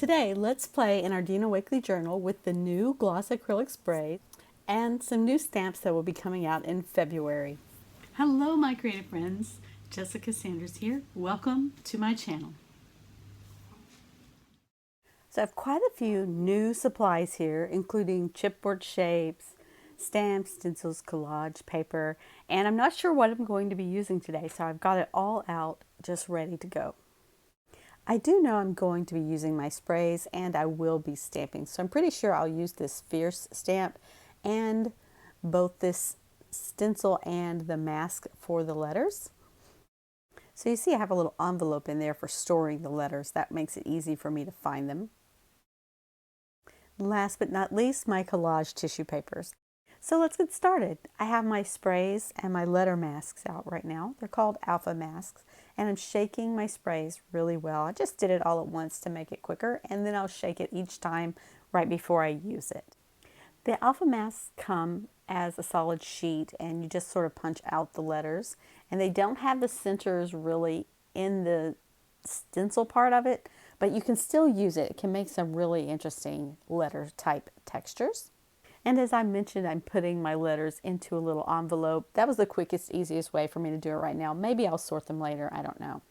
Today, let's play in our Dina Wakley journal with the new Gloss Acrylic Spray and some new stamps that will be coming out in February. Hello, my creative friends. Jessica Sanders here. Welcome to my channel. So I have quite a few new supplies here, including chipboard shapes, stamps, stencils, collage, paper, and I'm not sure what I'm going to be using today, so I've got it all out, just ready to go. I do know I'm going to be using my sprays and I will be stamping, so I'm pretty sure I'll use this Fierce stamp and both this stencil and the mask for the letters. So you see I have a little envelope in there for storing the letters. That makes it easy for me to find them. Last but not least, my collage tissue papers. So let's get started. I have my sprays and my letter masks out right now. They're called alpha masks, and I'm shaking my sprays really well. I just did it all at once to make it quicker, and then I'll shake it each time right before I use it. The alpha masks come as a solid sheet, and you just sort of punch out the letters, and they don't have the centers really in the stencil part of it, but you can still use it. It can make some really interesting letter type textures. And as I mentioned, I'm putting my letters into a little envelope. That was the quickest, easiest way for me to do it right now. Maybe I'll sort them later, I don't know.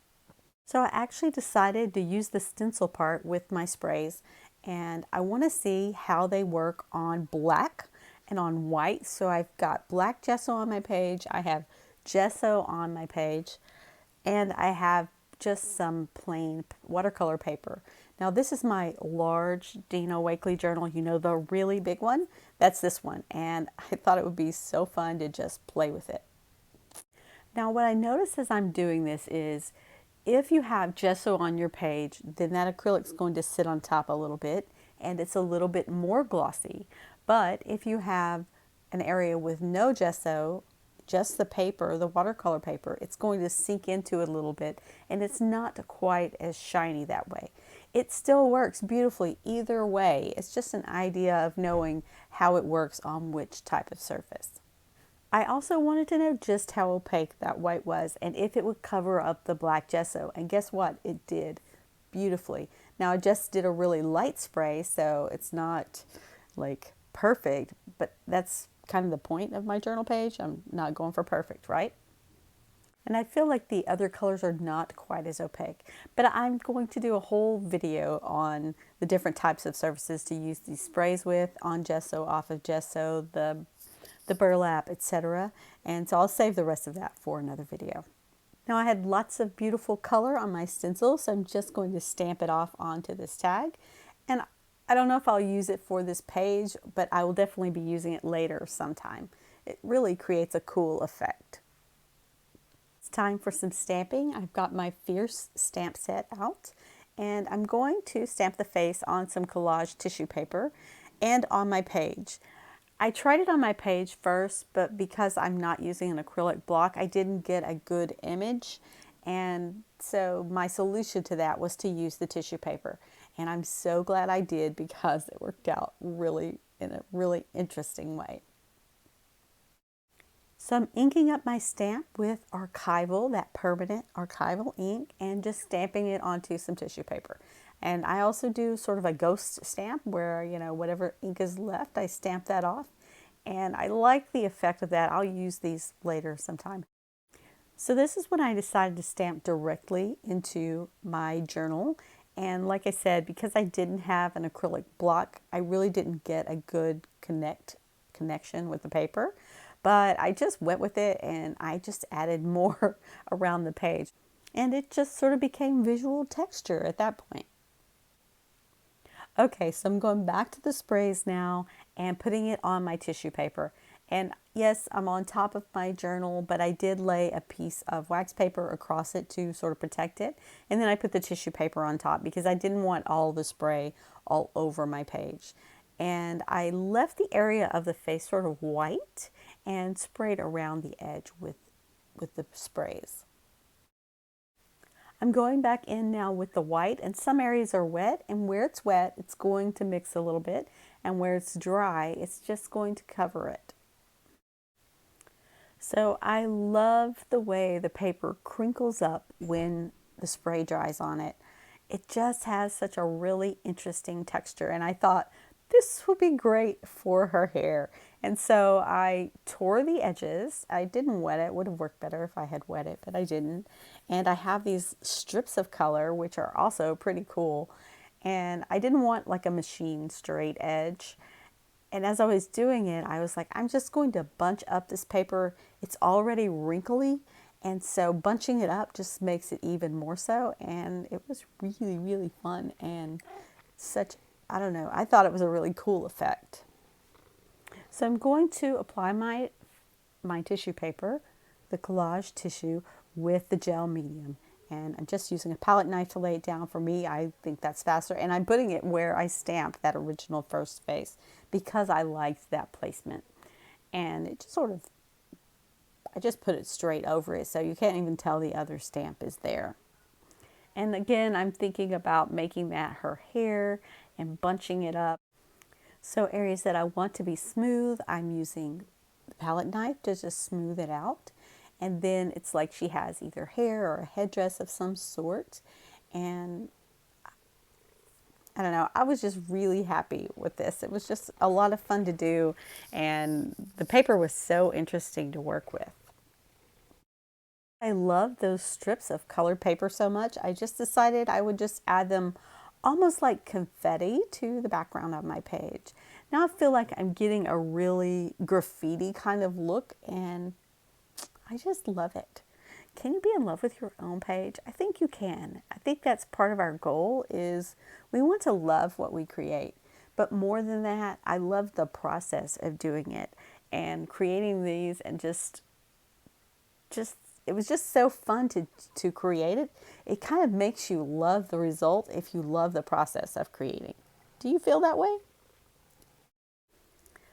So I actually decided to use the stencil part with my sprays, and I want to see how they work on black and on white. So I've got black gesso on my page, I have gesso on my page, and I have just some plain watercolor paper. Now this is my large Dina Wakley journal, you know, the really big one. That's this one, and I thought it would be so fun to just play with it. Now what I notice as I'm doing this is if you have gesso on your page, then that acrylic is going to sit on top a little bit and it's a little bit more glossy. But if you have an area with no gesso, just the paper, the watercolor paper, it's going to sink into it a little bit and it's not quite as shiny that way. It still works beautifully either way. It's just an idea of knowing how it works on which type of surface. I also wanted to know just how opaque that white was and if it would cover up the black gesso, and guess what? It did beautifully. Now I just did a really light spray, so it's not like perfect, but that's kind of the point of my journal page. I'm not going for perfect, right? And I feel like the other colors are not quite as opaque, but I'm going to do a whole video on the different types of surfaces to use these sprays with, on gesso, off of gesso, the burlap, etc. And so I'll save the rest of that for another video. Now I had lots of beautiful color on my stencil, so I'm just going to stamp it off onto this tag. And I don't know if I'll use it for this page, but I will definitely be using it later sometime. It really creates a cool effect. It's time for some stamping. I've got my Fierce stamp set out, and I'm going to stamp the face on some collage tissue paper and on my page. I tried it on my page first, but because I'm not using an acrylic block, I didn't get a good image, and so my solution to that was to use the tissue paper. And I'm so glad I did because it worked out really in a really interesting way. So I'm inking up my stamp with archival, that permanent archival ink, and just stamping it onto some tissue paper. And I also do sort of a ghost stamp where, you know, whatever ink is left, I stamp that off. And I like the effect of that. I'll use these later sometime. So this is when I decided to stamp directly into my journal. And like I said, because I didn't have an acrylic block, I really didn't get a good connection with the paper. But I just went with it and I just added more around the page. And it just sort of became visual texture at that point. Okay, so I'm going back to the sprays now and putting it on my tissue paper. And yes, I'm on top of my journal, but I did lay a piece of wax paper across it to sort of protect it. And then I put the tissue paper on top because I didn't want all the spray all over my page. And I left the area of the face sort of white and sprayed around the edge with the sprays. I'm going back in now with the white, and some areas are wet, and where it's wet, it's going to mix a little bit, and where it's dry, it's just going to cover it. So I love the way the paper crinkles up when the spray dries on it. It just has such a really interesting texture, and I thought this would be great for her hair. And so I tore the edges. I didn't wet it. Would have worked better if I had wet it, but I didn't. And I have these strips of color, which are also pretty cool. And I didn't want like a machine straight edge. And as I was doing it, I was like, I'm just going to bunch up this paper. It's already wrinkly. And so bunching it up just makes it even more so. And it was really, really fun and such, I don't know, I thought it was a really cool effect. So I'm going to apply my tissue paper, the collage tissue, with the gel medium. And I'm just using a palette knife to lay it down. For me, I think that's faster. And I'm putting it where I stamped that original first face because I liked that placement. And it just sort of, I just put it straight over it so you can't even tell the other stamp is there. And again, I'm thinking about making that her hair and bunching it up. So areas that I want to be smooth, I'm using the palette knife to just smooth it out. And then it's like she has either hair or a headdress of some sort. And I don't know, I was just really happy with this. It was just a lot of fun to do. And the paper was so interesting to work with. I love those strips of colored paper so much. I just decided I would just add them almost like confetti to the background of my page. Now I feel like I'm getting a really graffiti kind of look, and I just love it. Can you be in love with your own page? I think you can. I think that's part of our goal is we want to love what we create. But more than that, I love the process of doing it and creating these and just it was just so fun to create it. It kind of makes you love the result if you love the process of creating. Do you feel that way?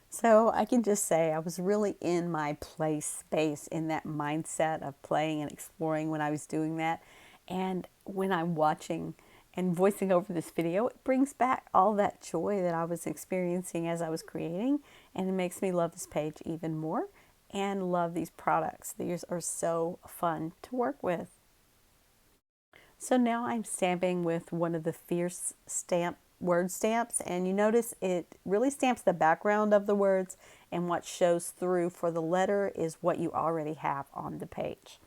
So I can just say I was really in my play space, in that mindset of playing and exploring when I was doing that. And when I'm watching and voicing over this video, it brings back all that joy that I was experiencing as I was creating. And it makes me love this page even more and love these products. These are so fun to work with. So now I'm stamping with one of the Fierce stamp word stamps, and you notice it really stamps the background of the words, and what shows through for the letter is what you already have on the page.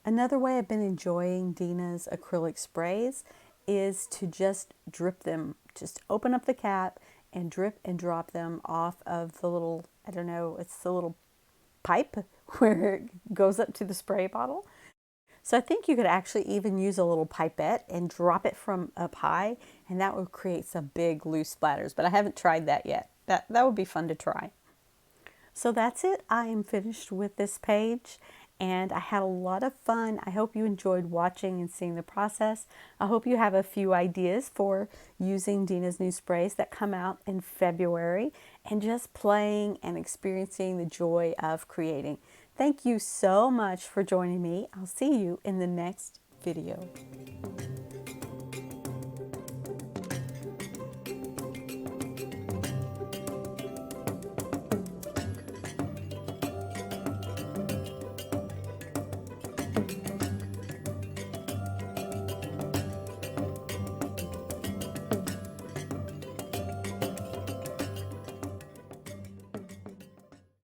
Another way I've been enjoying Dina's acrylic sprays is to just drip them, just open up the cap and drip and drop them off of the little, I don't know, it's the little pipe where it goes up to the spray bottle. So I think you could actually even use a little pipette and drop it from up high, and that would create some big loose splatters, but I haven't tried that yet. That would be fun to try. So that's it. I am finished with this page, and I had a lot of fun. I hope you enjoyed watching and seeing the process. I hope you have a few ideas for using Dina's new sprays that come out in February, and just playing and experiencing the joy of creating. Thank you so much for joining me. I'll see you in the next video.